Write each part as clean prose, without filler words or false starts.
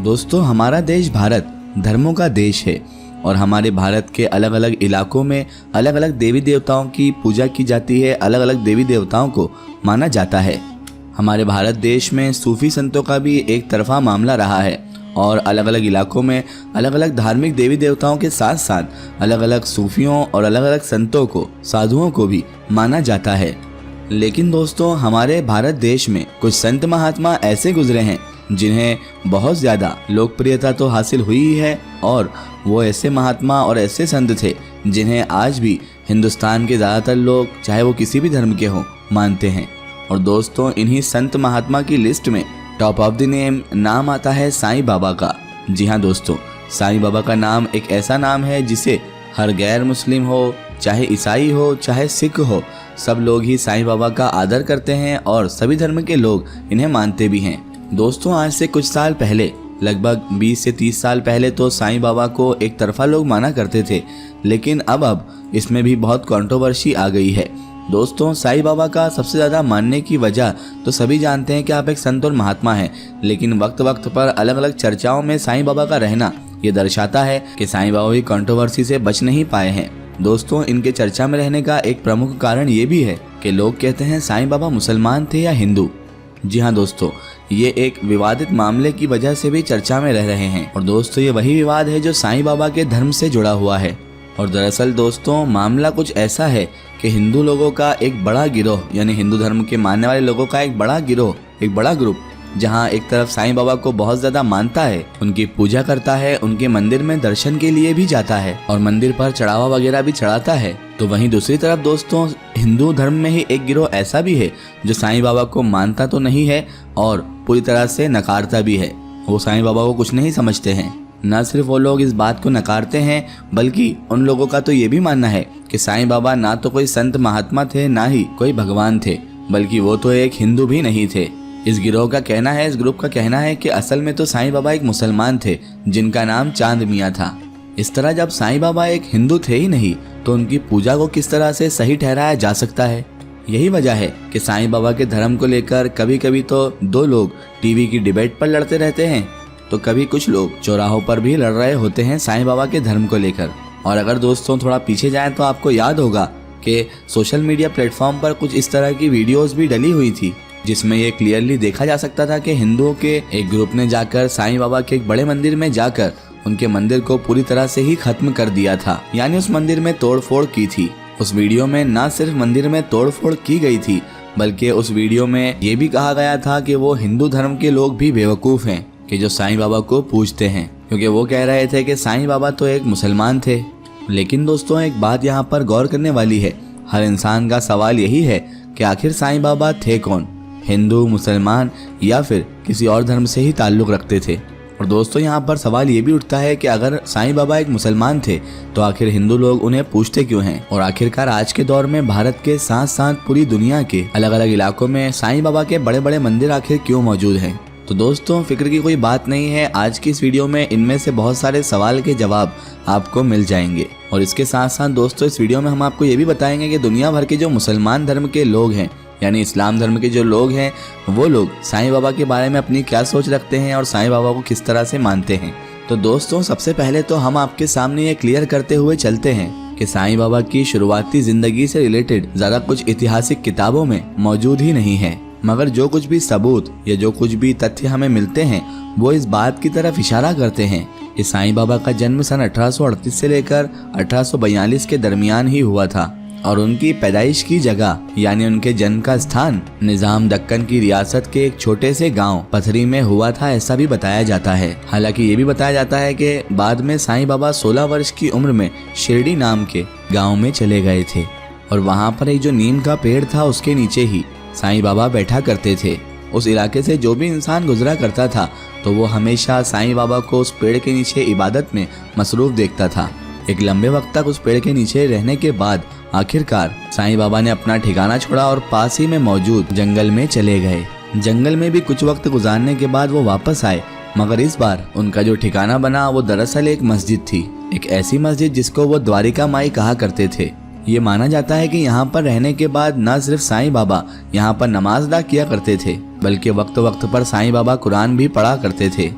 दोस्तों, हमारा देश भारत धर्मों का देश है और हमारे भारत के अलग अलग इलाकों में अलग अलग देवी देवताओं की पूजा की जाती है, अलग अलग देवी देवताओं को माना जाता है। हमारे भारत देश में सूफी संतों का भी एक तरफा मामला रहा है और अलग अलग इलाकों में अलग अलग धार्मिक देवी देवताओं के साथ साथ अलग अलग सूफियों और अलग अलग संतों को, साधुओं को भी माना जाता है। लेकिन दोस्तों, हमारे भारत देश में कुछ संत महात्मा ऐसे गुजरे हैं जिन्हें बहुत ज़्यादा लोकप्रियता तो हासिल हुई ही है और वो ऐसे महात्मा और ऐसे संत थे जिन्हें आज भी हिंदुस्तान के ज़्यादातर लोग, चाहे वो किसी भी धर्म के हों, मानते हैं। और दोस्तों, इन्हीं संत महात्मा की लिस्ट में टॉप ऑफ द नेम नाम आता है साईं बाबा का। जी हाँ दोस्तों, साईं बाबा का नाम एक ऐसा नाम है जिसे हर गैर मुस्लिम हो, चाहे ईसाई हो, चाहे सिख हो, सब लोग ही साईं बाबा का आदर करते हैं और सभी धर्म के लोग इन्हें मानते भी हैं। दोस्तों, आज से कुछ साल पहले, लगभग 20 से 30 साल पहले तो साईं बाबा को एक तरफा लोग माना करते थे, लेकिन अब इसमें भी बहुत कंट्रोवर्सी आ गई है। दोस्तों, साईं बाबा का सबसे ज़्यादा मानने की वजह तो सभी जानते हैं कि आप एक संत और महात्मा हैं, लेकिन वक्त वक्त पर अलग अलग चर्चाओं में साईं बाबा का रहना ये दर्शाता है कि साईं बाबा भी कंट्रोवर्सी से बच नहीं पाए हैं। दोस्तों, इनके चर्चा में रहने का एक प्रमुख कारण ये भी है कि लोग कहते हैं साईं बाबा मुसलमान थे या हिंदू। जी हाँ दोस्तों, ये एक विवादित मामले की वजह से भी चर्चा में रह रहे हैं। और दोस्तों, ये वही विवाद है जो साईं बाबा के धर्म से जुड़ा हुआ है। और दरअसल दोस्तों, मामला कुछ ऐसा है कि हिंदू लोगों का एक बड़ा गिरोह, यानी हिंदू धर्म के मानने वाले लोगों का एक बड़ा गिरोह, एक बड़ा ग्रुप, जहां एक तरफ साईं बाबा को बहुत ज्यादा मानता है, उनकी पूजा करता है, उनके मंदिर में दर्शन के लिए भी जाता है और मंदिर पर चढ़ावा वगैरह भी चढ़ाता है, तो वहीं दूसरी तरफ दोस्तों, हिंदू धर्म में ही एक गिरोह ऐसा भी है जो साईं बाबा को मानता तो नहीं है और पूरी तरह से नकारता भी है। वो साईं बाबा को कुछ नहीं समझते हैं। न सिर्फ वो लोग इस बात को नकारते हैं, बल्कि उन लोगों का तो ये भी मानना है कि साईं बाबा ना तो कोई संत महात्मा थे, ना ही कोई भगवान थे, बल्कि वो तो एक हिंदू भी नहीं थे। इस गिरोह का कहना है, इस ग्रुप का कहना है कि असल में तो साईं बाबा एक मुसलमान थे जिनका नाम चांद मियाँ था। इस तरह जब साईं बाबा एक हिंदू थे ही नहीं, तो उनकी पूजा को किस तरह से सही ठहराया जा सकता है? यही वजह है कि साईं बाबा के धर्म को लेकर कभी कभी तो दो लोग टीवी की डिबेट पर लड़ते रहते हैं, तो कभी कुछ लोग चौराहों पर भी लड़ रहे होते हैं साईं बाबा के धर्म को लेकर। और अगर दोस्तों थोड़ा पीछे जाएं तो आपको याद होगा कि सोशल मीडिया प्लेटफॉर्म पर कुछ इस तरह की वीडियोस भी डली हुई थी जिसमें ये क्लियरली देखा जा सकता था कि हिंदुओं के एक ग्रुप ने जाकर साईं बाबा के एक बड़े मंदिर में जाकर उनके मंदिर को पूरी तरह से ही खत्म कर दिया था, यानी उस मंदिर में तोड़फोड़ की थी। उस वीडियो में न सिर्फ मंदिर में तोड़फोड़ की गई थी, बल्कि उस वीडियो में ये भी कहा गया था कि वो हिंदू धर्म के लोग भी बेवकूफ़ हैं कि जो साईं बाबा को पूजते हैं, क्योंकि वो कह रहे थे कि साईं बाबा तो एक मुसलमान थे। लेकिन दोस्तों, एक बात यहाँ पर गौर करने वाली है। हर इंसान का सवाल यही है कि आखिर साईं बाबा थे कौन? हिंदू, मुसलमान या फिर किसी और धर्म से ही ताल्लुक़ रखते थे? और दोस्तों, यहाँ पर सवाल ये भी उठता है कि अगर साईं बाबा एक मुसलमान थे तो आखिर हिंदू लोग उन्हें पूजते क्यों हैं? और आखिरकार आज के दौर में भारत के साथ साथ पूरी दुनिया के अलग अलग इलाकों में साईं बाबा के बड़े बड़े मंदिर आखिर क्यों मौजूद हैं? तो दोस्तों, फिक्र की कोई बात नहीं है। आज की इस वीडियो में इनमें से बहुत सारे सवाल के जवाब आपको मिल जाएंगे। और इसके साथ साथ दोस्तों, इस वीडियो में हम आपको ये भी बताएंगे कि दुनिया भर के जो मुसलमान धर्म के लोग हैं, यानी इस्लाम धर्म के जो लोग हैं, वो लोग साईं बाबा के बारे में अपनी क्या सोच रखते हैं और साईं बाबा को किस तरह से मानते हैं। तो दोस्तों, सबसे पहले तो हम आपके सामने ये क्लियर करते हुए चलते हैं कि साईं बाबा की शुरुआती जिंदगी से रिलेटेड ज़्यादा कुछ ऐतिहासिक किताबों में मौजूद ही नहीं है, मगर जो कुछ भी सबूत या जो कुछ भी तथ्य हमें मिलते हैं वो इस बात की तरफ इशारा करते हैं कि साईं बाबा का जन्म सन 1838 से लेकर 1842 के दरमियान ही हुआ था और उनकी पैदाइश की जगह यानी उनके जन्म का स्थान निजाम दक्कन की रियासत के एक छोटे से गांव पथरी में हुआ था, ऐसा भी बताया जाता है। हालांकि ये भी बताया जाता है कि बाद में साईं बाबा 16 वर्ष की उम्र में शिरडी नाम के गाँव में चले गए थे और वहाँ पर एक जो नीम का पेड़ था उसके नीचे ही साईं बाबा बैठा करते थे। उस इलाके से जो भी इंसान गुजरा करता था तो वो हमेशा साईं बाबा को उस पेड़ के नीचे इबादत में मसरूफ देखता था। एक लंबे वक्त तक उस पेड़ के नीचे रहने के बाद आखिरकार साईं बाबा ने अपना ठिकाना छोड़ा और पास ही में मौजूद जंगल में चले गए। जंगल में भी कुछ वक्त गुजारने के बाद वो वापस आए, मगर इस बार उनका जो ठिकाना बना वो दरअसल एक मस्जिद थी, एक ऐसी मस्जिद जिसको वो द्वारिका माई कहा करते थे। ये माना जाता है कि यहाँ पर रहने के बाद न सिर्फ साईं बाबा यहाँ पर नमाज अदा किया करते थे, बल्कि वक्त वक्त पर साईं बाबा कुरान भी पढ़ा करते थे।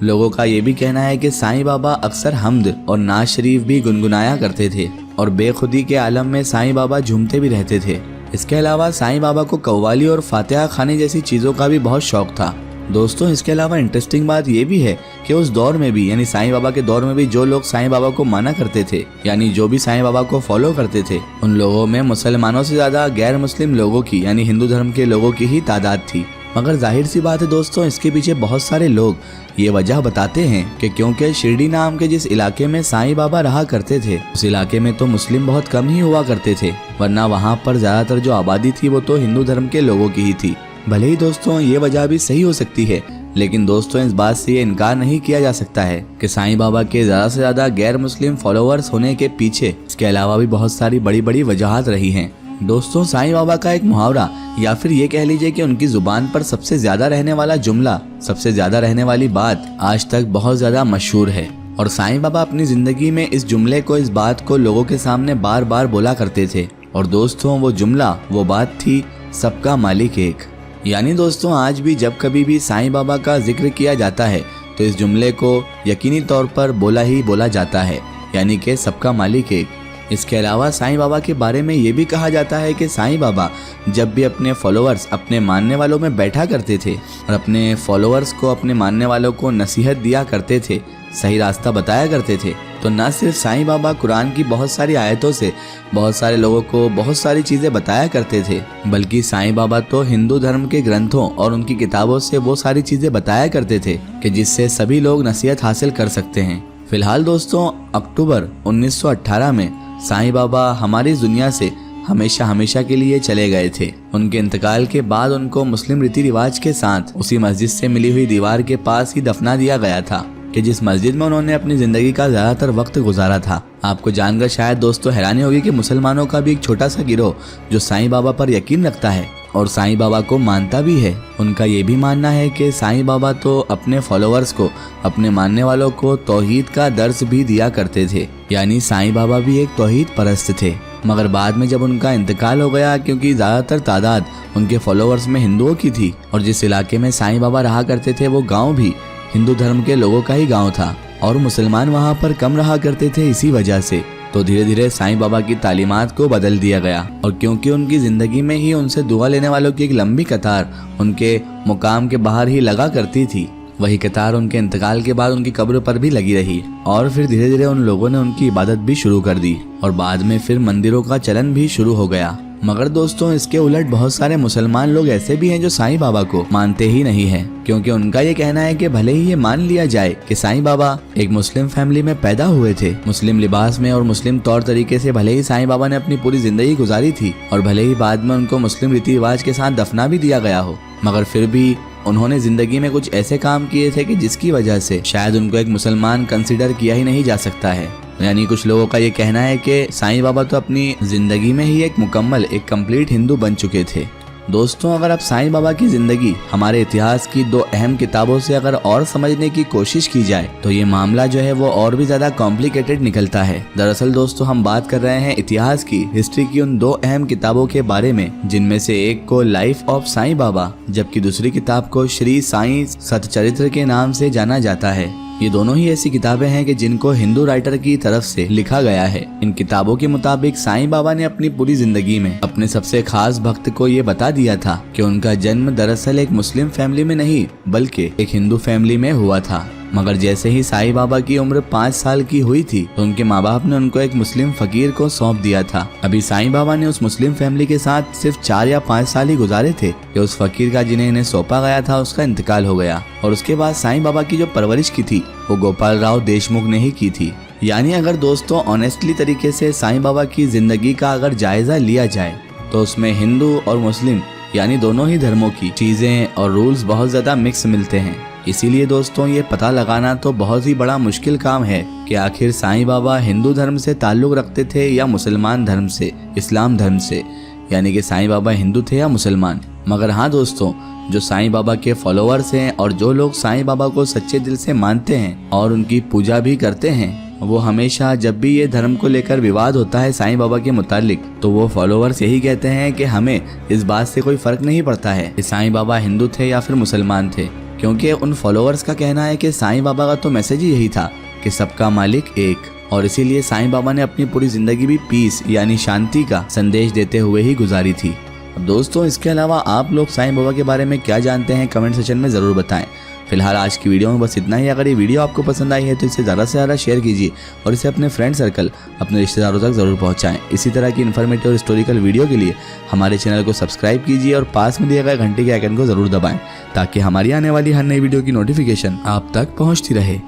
लोगों का ये भी कहना है कि साईं बाबा अक्सर हम्द और नाज शरीफ भी गुनगुनाया करते थे और बेखुदी के आलम में साईं बाबा झूमते भी रहते थे। इसके अलावा साईं बाबा को कव्वाली और फातिहा खानी जैसी चीज़ों का भी बहुत शौक था। दोस्तों, इसके अलावा इंटरेस्टिंग बात ये भी है कि उस दौर में भी यानी साईं बाबा के दौर में भी जो लोग साईं बाबा को माना करते थे यानी जो भी साईं बाबा को फॉलो करते थे, उन लोगों में मुसलमानों से ज़्यादा गैर मुस्लिम लोगों की यानी हिंदू धर्म के लोगों की ही तादाद थी। मगर जाहिर सी बात है दोस्तों, इसके पीछे बहुत सारे लोग ये वजह बताते हैं कि क्योंकि शिरडी नाम के जिस इलाके में साईं बाबा रहा करते थे उस इलाके में तो मुस्लिम बहुत कम ही हुआ करते थे, वरना वहाँ पर ज़्यादातर जो आबादी थी वो तो हिंदू धर्म के लोगों की ही थी। भले ही दोस्तों ये वजह भी सही हो सकती है, लेकिन दोस्तों इस बात से ये इनकार नहीं किया जा सकता है कि साईं बाबा के ज़्यादा से ज़्यादा गैर मुस्लिम फॉलोअर्स होने के पीछे इसके अलावा भी बहुत सारी बड़ी बड़ी वजहात रही हैं। दोस्तों, साईं बाबा का एक मुहावरा या फिर ये कह लीजिए कि उनकी जुबान पर सबसे ज्यादा रहने वाला जुमला, सबसे ज्यादा रहने वाली बात आज तक बहुत ज्यादा मशहूर है और साईं बाबा अपनी जिंदगी में इस जुमले को, इस बात को लोगों के सामने बार बार बोला करते थे। और दोस्तों वो जुमला, वो बात थी सबका मालिक एक। यानी दोस्तों आज भी जब कभी भी साईं बाबा का जिक्र किया जाता है तो इस जुमले को यकीनी तौर पर बोला ही बोला जाता है, यानी कि सबका मालिक एक। इसके अलावा साईं बाबा के बारे में ये भी कहा जाता है कि साईं बाबा जब भी अपने फॉलोअर्स, अपने मानने वालों में बैठा करते थे और अपने फॉलोअर्स को, अपने मानने वालों को नसीहत दिया करते थे, सही रास्ता बताया करते थे, तो न सिर्फ साईं बाबा कुरान की बहुत सारी आयतों से बहुत सारे लोगों को बहुत सारी चीज़ें बताया करते थे, बल्कि साईं बाबा तो हिंदू धर्म के ग्रंथों और उनकी किताबों से वो सारी चीज़ें बताया करते थे कि जिससे सभी लोग नसीहत हासिल कर सकते हैं। फिलहाल दोस्तों अक्टूबर 1918 में साईं बाबा हमारी दुनिया से हमेशा हमेशा के लिए चले गए थे। उनके इंतकाल के बाद उनको मुस्लिम रीति रिवाज के साथ उसी मस्जिद से मिली हुई दीवार के पास ही दफना दिया गया था कि जिस मस्जिद में उन्होंने अपनी जिंदगी का ज्यादातर वक्त गुजारा था। आपको जानकर शायद दोस्तों हैरानी होगी कि मुसलमानों का भी एक छोटा सा गिरोह जो साईं बाबा पर यकीन रखता है और साईं बाबा को मानता भी है, उनका ये भी मानना है कि साईं बाबा तो अपने फॉलोअर्स को, अपने मानने वालों को तौहीद का दर्स भी दिया करते थे, यानी साईं बाबा भी एक तौहीद परस्त थे। मगर बाद में जब उनका इंतकाल हो गया, क्योंकि ज़्यादातर तादाद उनके फॉलोअर्स में हिंदुओं की थी और जिस इलाके में साईं बाबा रहा करते थे वो गाँव भी हिंदू धर्म के लोगों का ही गाँव था और मुसलमान वहाँ पर कम रहा करते थे, इसी वजह से तो धीरे धीरे साईं बाबा की तालीमात को बदल दिया गया। और क्योंकि उनकी ज़िंदगी में ही उनसे दुआ लेने वालों की एक लंबी कतार उनके मुकाम के बाहर ही लगा करती थी, वही कतार उनके इंतकाल के बाद उनकी कब्र पर भी लगी रही और फिर धीरे धीरे उन लोगों ने उनकी इबादत भी शुरू कर दी और बाद में फिर मंदिरों का चलन भी शुरू हो गया। मगर दोस्तों इसके उलट बहुत सारे मुसलमान लोग ऐसे भी हैं जो साईं बाबा को मानते ही नहीं हैं, क्योंकि उनका ये कहना है कि भले ही ये मान लिया जाए कि साईं बाबा एक मुस्लिम फैमिली में पैदा हुए थे, मुस्लिम लिबास में और मुस्लिम तौर तरीके से भले ही साईं बाबा ने अपनी पूरी जिंदगी गुजारी थी और भले ही बाद में उनको मुस्लिम रीति रिवाज के साथ दफना भी दिया गया हो, मगर फिर भी उन्होंने जिंदगी में कुछ ऐसे काम किए थे कि जिसकी वजह से शायद उनको एक मुसलमान कंसिडर किया ही नहीं जा सकता है। यानी कुछ लोगों का ये कहना है कि साईं बाबा तो अपनी जिंदगी में ही एक मुकम्मल, एक कंप्लीट हिंदू बन चुके थे। दोस्तों अगर आप साईं बाबा की जिंदगी हमारे इतिहास की दो अहम किताबों से अगर और समझने की कोशिश की जाए तो ये मामला जो है वो और भी ज्यादा कॉम्प्लिकेटेड निकलता है। दरअसल दोस्तों हम बात कर रहे हैं इतिहास की, हिस्ट्री की उन दो अहम किताबों के बारे में, जिनमें से एक को लाइफ ऑफ साईं बाबा जबकि दूसरी किताब को श्री साईं सतचरित्र के नाम से जाना जाता है। ये दोनों ही ऐसी किताबें हैं कि जिनको हिंदू राइटर की तरफ से लिखा गया है। इन किताबों के मुताबिक साईं बाबा ने अपनी पूरी जिंदगी में अपने सबसे खास भक्त को ये बता दिया था कि उनका जन्म दरअसल एक मुस्लिम फैमिली में नहीं बल्कि एक हिंदू फैमिली में हुआ था। मगर जैसे ही साईं बाबा की उम्र 5 साल की हुई थी तो उनके माँ बाप ने उनको एक मुस्लिम फकीर को सौंप दिया था। अभी साईं बाबा ने उस मुस्लिम फैमिली के साथ सिर्फ 4 या 5 साल ही गुजारे थे कि उस फकीर का जिन्हें इन्हें सौंपा गया था उसका इंतकाल हो गया और उसके बाद साईं बाबा की जो परवरिश की थी वो गोपाल राव देशमुख ने ही की थी। यानी अगर दोस्तों ऑनेस्टली तरीके से साईं बाबा की जिंदगी का अगर जायजा लिया जाए तो उसमें हिंदू और मुस्लिम यानी दोनों ही धर्मों की चीजें और रूल्स बहुत ज्यादा मिक्स मिलते हैं। इसीलिए दोस्तों ये पता लगाना तो बहुत ही बड़ा मुश्किल काम है कि आखिर साईं बाबा हिंदू धर्म से ताल्लुक रखते थे या मुसलमान धर्म से, इस्लाम धर्म से, यानी कि साईं बाबा हिंदू थे या मुसलमान। मगर हाँ दोस्तों जो साईं बाबा के फॉलोअर्स हैं और जो लोग साईं बाबा को सच्चे दिल से मानते हैं और उनकी पूजा भी करते हैं, वो हमेशा जब भी ये धर्म को लेकर विवाद होता है साईं बाबा के मुतालिक तो वो फॉलोअर्स यही कहते हैं कि हमें इस बात से कोई फर्क नहीं पड़ता है कि साईं बाबा हिंदू थे या फिर मुसलमान थे, क्योंकि उन फॉलोअर्स का कहना है कि साईं बाबा का तो मैसेज ही यही था कि सबका मालिक एक, और इसीलिए साईं बाबा ने अपनी पूरी जिंदगी भी पीस यानी शांति का संदेश देते हुए ही गुजारी थी। अब दोस्तों, इसके अलावा आप लोग साईं बाबा के बारे में क्या जानते हैं कमेंट सेक्शन में ज़रूर बताएं। फिलहाल आज की वीडियो में बस इतना ही। अगर ये वीडियो आपको पसंद आई है तो इसे ज़्यादा से ज़्यादा शेयर कीजिए और इसे अपने फ्रेंड सर्कल, अपने रिश्तेदारों तक ज़रूर पहुंचाएं। इसी तरह की इन्फॉर्मेटिव और हिस्टोरिकल वीडियो के लिए हमारे चैनल को सब्सक्राइब कीजिए और पास में दिए गए घंटे के आइकन को ज़रूर दबाएं ताकि हमारी आने वाली हर नई वीडियो की नोटिफिकेशन आप तक पहुँचती रहे।